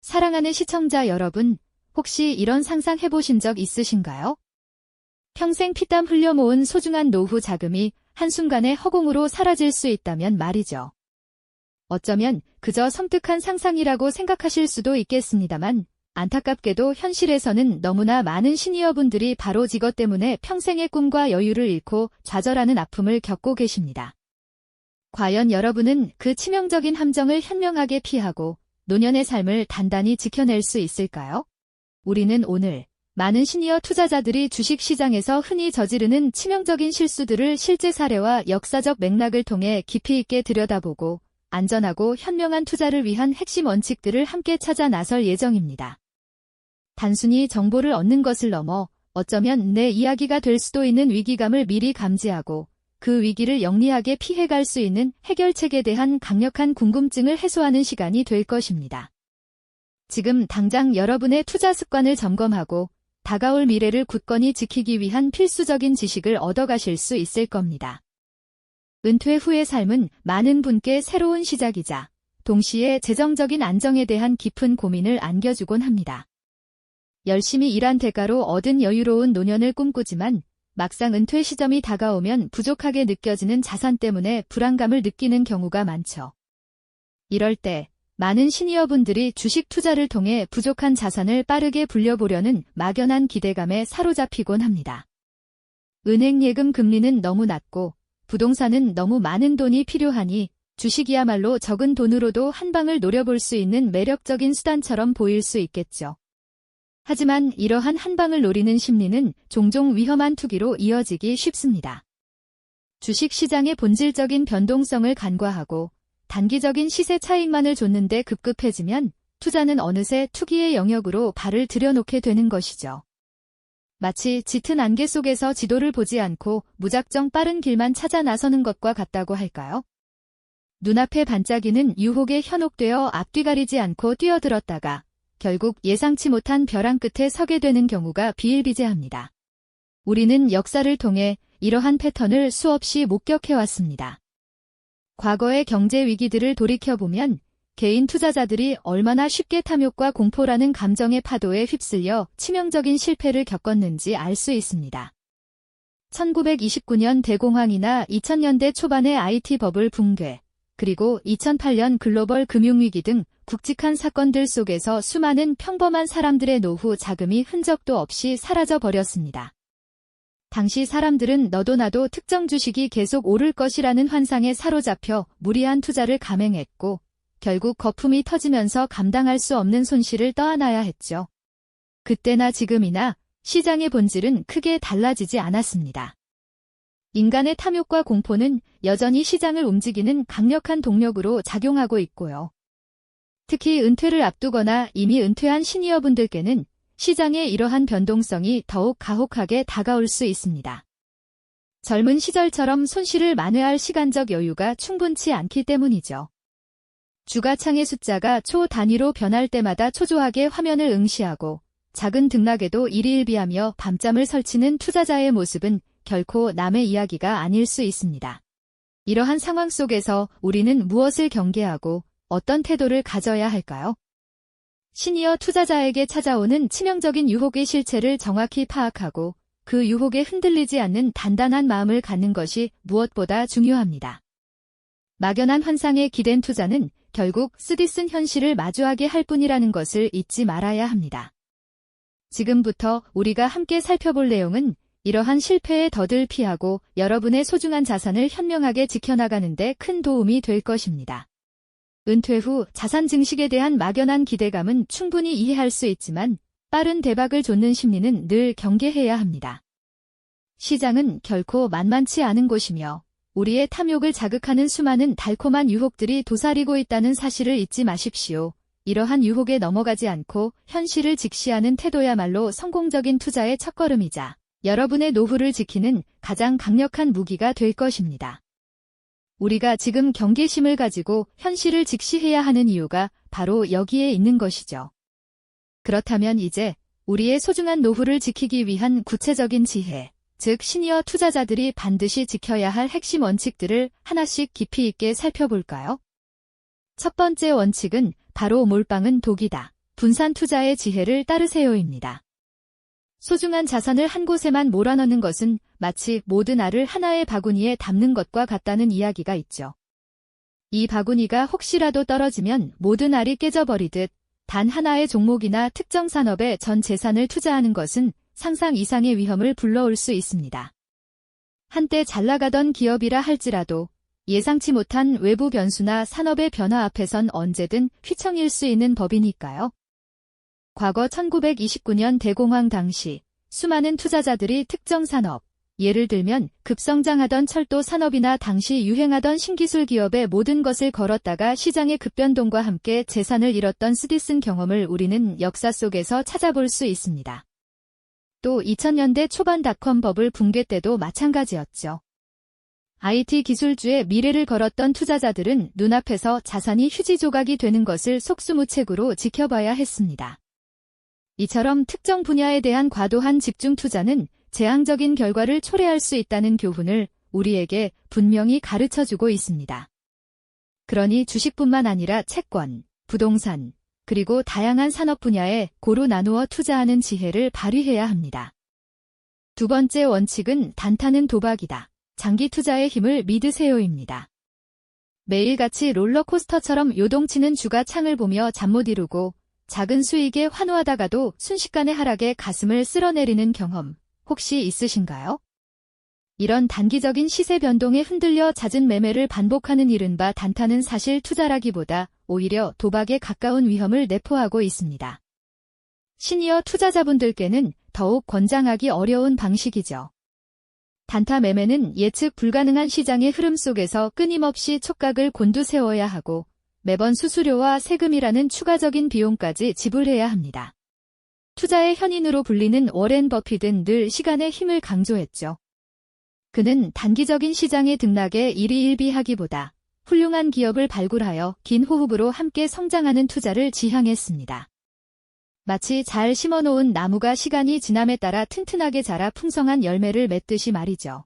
사랑하는 시청자 여러분, 혹시 이런 상상 해보신 적 있으신가요? 평생 피땀 흘려 모은 소중한 노후 자금이 한순간에 허공으로 사라질 수 있다면 말이죠. 어쩌면 그저 섬뜩한 상상이라고 생각하실 수도 있겠습니다만, 안타깝게도 현실에서는 너무나 많은 시니어분들이 바로 이것 때문에 평생의 꿈과 여유를 잃고 좌절하는 아픔을 겪고 계십니다. 과연 여러분은 그 치명적인 함정을 현명하게 피하고 노년의 삶을 단단히 지켜낼 수 있을까요? 우리는 오늘 많은 시니어 투자자들이 주식시장에서 흔히 저지르는 치명적인 실수들을 실제 사례와 역사적 맥락을 통해 깊이 있게 들여다보고 안전하고 현명한 투자를 위한 핵심 원칙들을 함께 찾아 나설 예정입니다. 단순히 정보를 얻는 것을 넘어 어쩌면 내 이야기가 될 수도 있는 위기감을 미리 감지하고 그 위기를 영리하게 피해갈 수 있는 해결책에 대한 강력한 궁금증을 해소하는 시간이 될 것입니다. 지금 당장 여러분의 투자 습관을 점검하고 다가올 미래를 굳건히 지키기 위한 필수적인 지식을 얻어가실 수 있을 겁니다. 은퇴 후의 삶은 많은 분께 새로운 시작이자 동시에 재정적인 안정에 대한 깊은 고민을 안겨주곤 합니다. 열심히 일한 대가로 얻은 여유로운 노년을 꿈꾸지만 막상 은퇴 시점이 다가오면 부족하게 느껴지는 자산 때문에 불안감을 느끼는 경우가 많죠. 이럴 때 많은 시니어분들이 주식 투자를 통해 부족한 자산을 빠르게 불려보려는 막연한 기대감에 사로잡히곤 합니다. 은행 예금 금리는 너무 낮고 부동산은 너무 많은 돈이 필요하니 주식이야말로 적은 돈으로도 한 방을 노려볼 수 있는 매력적인 수단처럼 보일 수 있겠죠. 하지만 이러한 한 방을 노리는 심리는 종종 위험한 투기로 이어지기 쉽습니다. 주식 시장의 본질적인 변동성을 간과하고 단기적인 시세 차익만을 좇는데 급급해지면 투자는 어느새 투기의 영역으로 발을 들여놓게 되는 것이죠. 마치 짙은 안개 속에서 지도를 보지 않고 무작정 빠른 길만 찾아 나서는 것과 같다고 할까요? 눈앞에 반짝이는 유혹에 현혹되어 앞뒤 가리지 않고 뛰어들었다가 결국 예상치 못한 벼랑 끝에 서게 되는 경우가 비일비재합니다. 우리는 역사를 통해 이러한 패턴을 수없이 목격해왔습니다. 과거의 경제 위기들을 돌이켜보면 개인 투자자들이 얼마나 쉽게 탐욕과 공포라는 감정의 파도에 휩쓸려 치명적인 실패를 겪었는지 알 수 있습니다. 1929년 대공황이나 2000년대 초반의 IT 버블 붕괴, 그리고 2008년 글로벌 금융위기 등 굵직한 사건들 속에서 수많은 평범한 사람들의 노후 자금이 흔적도 없이 사라져 버렸습니다. 당시 사람들은 너도 나도 특정 주식이 계속 오를 것이라는 환상에 사로잡혀 무리한 투자를 감행했고 결국 거품이 터지면서 감당할 수 없는 손실을 떠안아야 했죠. 그때나 지금이나 시장의 본질은 크게 달라지지 않았습니다. 인간의 탐욕과 공포는 여전히 시장을 움직이는 강력한 동력으로 작용하고 있고요. 특히 은퇴를 앞두거나 이미 은퇴한 시니어분들께는 시장의 이러한 변동성이 더욱 가혹하게 다가올 수 있습니다. 젊은 시절처럼 손실을 만회할 시간적 여유가 충분치 않기 때문이죠. 주가창의 숫자가 초 단위로 변할 때마다 초조하게 화면을 응시하고 작은 등락에도 일희일비하며 밤잠을 설치는 투자자의 모습은 결코 남의 이야기가 아닐 수 있습니다. 이러한 상황 속에서 우리는 무엇을 경계하고 어떤 태도를 가져야 할까요? 시니어 투자자에게 찾아오는 치명적인 유혹의 실체를 정확히 파악하고 그 유혹에 흔들리지 않는 단단한 마음을 갖는 것이 무엇보다 중요합니다. 막연한 환상에 기댄 투자는 결국 쓰디쓴 현실을 마주하게 할 뿐이라는 것을 잊지 말아야 합니다. 지금부터 우리가 함께 살펴볼 내용은 이러한 실패의 덫을 피하고 여러분의 소중한 자산을 현명하게 지켜나가는 데 큰 도움이 될 것입니다. 은퇴 후 자산 증식에 대한 막연한 기대감은 충분히 이해할 수 있지만 빠른 대박을 좇는 심리는 늘 경계해야 합니다. 시장은 결코 만만치 않은 곳이며 우리의 탐욕을 자극하는 수많은 달콤한 유혹들이 도사리고 있다는 사실을 잊지 마십시오. 이러한 유혹에 넘어가지 않고 현실을 직시하는 태도야말로 성공적인 투자의 첫걸음이자 여러분의 노후를 지키는 가장 강력한 무기가 될 것입니다. 우리가 지금 경계심을 가지고 현실을 직시해야 하는 이유가 바로 여기에 있는 것이죠. 그렇다면 이제 우리의 소중한 노후를 지키기 위한 구체적인 지혜, 즉 시니어 투자자들이 반드시 지켜야 할 핵심 원칙들을 하나씩 깊이 있게 살펴볼까요? 첫 번째 원칙은 바로 몰빵은 독이다 분산 투자의 지혜를 따르세요입니다. 소중한 자산을 한 곳에만 몰아넣는 것은 마치 모든 알을 하나의 바구니에 담는 것과 같다는 이야기가 있죠. 이 바구니가 혹시라도 떨어지면 모든 알이 깨져버리듯 단 하나의 종목이나 특정 산업에 전 재산을 투자하는 것은 상상 이상의 위험을 불러올 수 있습니다. 한때 잘나가던 기업이라 할지라도 예상치 못한 외부 변수나 산업의 변화 앞에선 언제든 휘청일 수 있는 법이니까요. 과거 1929년 대공황 당시 수많은 투자자들이 특정 산업, 예를 들면 급성장하던 철도 산업이나 당시 유행하던 신기술 기업의 모든 것을 걸었다가 시장의 급변동과 함께 재산을 잃었던 쓰디쓴 경험을 우리는 역사 속에서 찾아볼 수 있습니다. 또 2000년대 초반 닷컴 버블 붕괴 때도 마찬가지였죠. IT 기술주의 미래를 걸었던 투자자들은 눈앞에서 자산이 휴지 조각이 되는 것을 속수무책으로 지켜봐야 했습니다. 이처럼 특정 분야에 대한 과도한 집중 투자는 재앙적인 결과를 초래할 수 있다는 교훈을 우리에게 분명히 가르쳐주고 있습니다. 그러니 주식뿐만 아니라 채권, 부동산, 그리고 다양한 산업 분야에 고루 나누어 투자하는 지혜를 발휘해야 합니다. 두 번째 원칙은 단타는 도박이다. 장기 투자의 힘을 믿으세요입니다. 매일같이 롤러코스터처럼 요동치는 주가 창을 보며 잠 못 이루고 작은 수익에 환호하다가도 순식간의 하락에 가슴을 쓸어내리는 경험 혹시 있으신가요? 이런 단기적인 시세 변동에 흔들려 잦은 매매를 반복하는 이른바 단타는 사실 투자라기보다 오히려 도박에 가까운 위험을 내포하고 있습니다. 시니어 투자자분들께는 더욱 권장하기 어려운 방식이죠. 단타 매매는 예측 불가능한 시장의 흐름 속에서 끊임없이 촉각을 곤두세워야 하고 매번 수수료와 세금이라는 추가적인 비용까지 지불해야 합니다. 투자의 현인으로 불리는 워렌 버핏은 늘 시간의 힘을 강조했죠. 그는 단기적인 시장의 등락에 일희일비하기보다 훌륭한 기업을 발굴하여 긴 호흡으로 함께 성장하는 투자를 지향했습니다. 마치 잘 심어놓은 나무가 시간이 지남에 따라 튼튼하게 자라 풍성한 열매를 맺듯이 말이죠.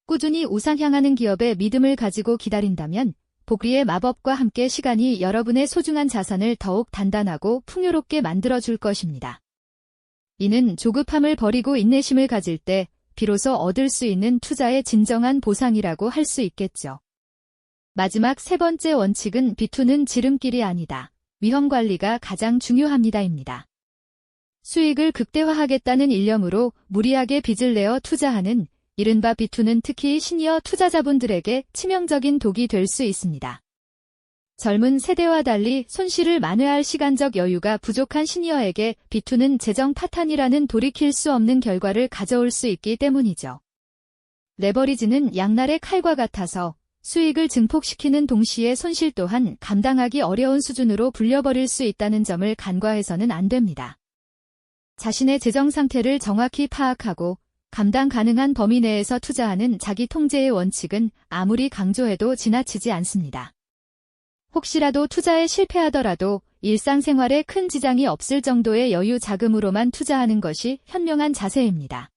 꾸준히 우상향하는 기업의 믿음을 가지고 기다린다면 복리의 마법과 함께 시간이 여러분의 소중한 자산을 더욱 단단하고 풍요롭게 만들어줄 것입니다. 이는 조급함을 버리고 인내심을 가질 때 비로소 얻을 수 있는 투자의 진정한 보상이라고 할 수 있겠죠. 마지막 세 번째 원칙은 비투는 지름길이 아니다. 위험 관리가 가장 중요합니다입니다. 수익을 극대화하겠다는 일념으로 무리하게 빚을 내어 투자하는 이른바 비투는 특히 시니어 투자자분들에게 치명적인 독이 될 수 있습니다. 젊은 세대와 달리 손실을 만회할 시간적 여유가 부족한 시니어에게 비투는 재정 파탄이라는 돌이킬 수 없는 결과를 가져올 수 있기 때문이죠. 레버리지는 양날의 칼과 같아서 수익을 증폭시키는 동시에 손실 또한 감당하기 어려운 수준으로 불려버릴 수 있다는 점을 간과해서는 안 됩니다. 자신의 재정 상태를 정확히 파악하고 감당 가능한 범위 내에서 투자하는 자기 통제의 원칙은 아무리 강조해도 지나치지 않습니다. 혹시라도 투자에 실패하더라도 일상생활에 큰 지장이 없을 정도의 여유 자금으로만 투자하는 것이 현명한 자세입니다.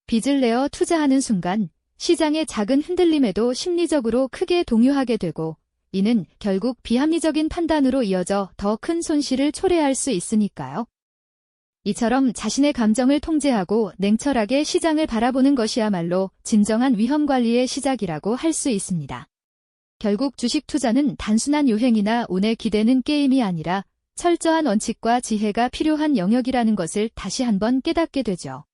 빚을 내어 투자하는 순간 시장의 작은 흔들림에도 심리적으로 크게 동요하게 되고 이는 결국 비합리적인 판단으로 이어져 더 큰 손실을 초래할 수 있으니까요. 이처럼 자신의 감정을 통제하고 냉철하게 시장을 바라보는 것이야말로 진정한 위험 관리의 시작이라고 할 수 있습니다. 결국 주식 투자는 단순한 유행이나 운에 기대는 게임이 아니라 철저한 원칙과 지혜가 필요한 영역이라는 것을 다시 한번 깨닫게 되죠.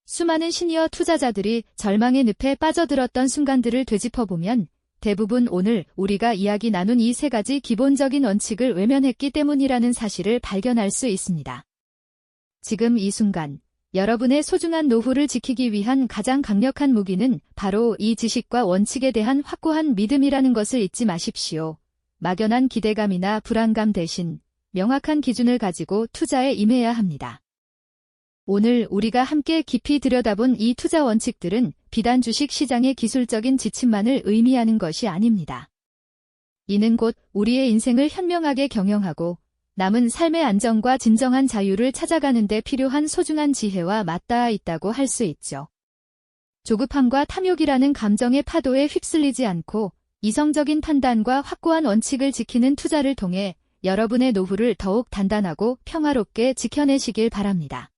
수많은 시니어 투자자들이 절망의 늪에 빠져들었던 순간들을 되짚어보면 대부분 오늘 우리가 이야기 나눈 이 세 가지 기본적인 원칙을 외면했기 때문이라는 사실을 발견할 수 있습니다. 지금 이 순간 여러분의 소중한 노후를 지키기 위한 가장 강력한 무기는 바로 이 지식과 원칙에 대한 확고한 믿음이라는 것을 잊지 마십시오. 막연한 기대감이나 불안감 대신 명확한 기준을 가지고 투자에 임해야 합니다. 오늘 우리가 함께 깊이 들여다본 이 투자 원칙들은 비단 주식 시장의 기술적인 지침만을 의미하는 것이 아닙니다. 이는 곧 우리의 인생을 현명하게 경영하고 남은 삶의 안정과 진정한 자유를 찾아가는 데 필요한 소중한 지혜와 맞닿아 있다고 할 수 있죠. 조급함과 탐욕이라는 감정의 파도에 휩쓸리지 않고 이성적인 판단과 확고한 원칙을 지키는 투자를 통해 여러분의 노후를 더욱 단단하고 평화롭게 지켜내시길 바랍니다.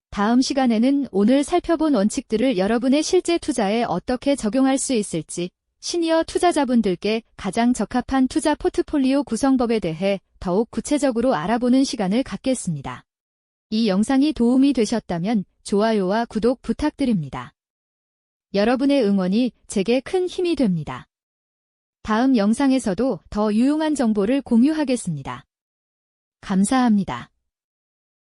다음 시간에는 오늘 살펴본 원칙들을 여러분의 실제 투자에 어떻게 적용할 수 있을지, 시니어 투자자분들께 가장 적합한 투자 포트폴리오 구성법에 대해 더욱 구체적으로 알아보는 시간을 갖겠습니다. 이 영상이 도움이 되셨다면 좋아요와 구독 부탁드립니다. 여러분의 응원이 제게 큰 힘이 됩니다. 다음 영상에서도 더 유용한 정보를 공유하겠습니다. 감사합니다.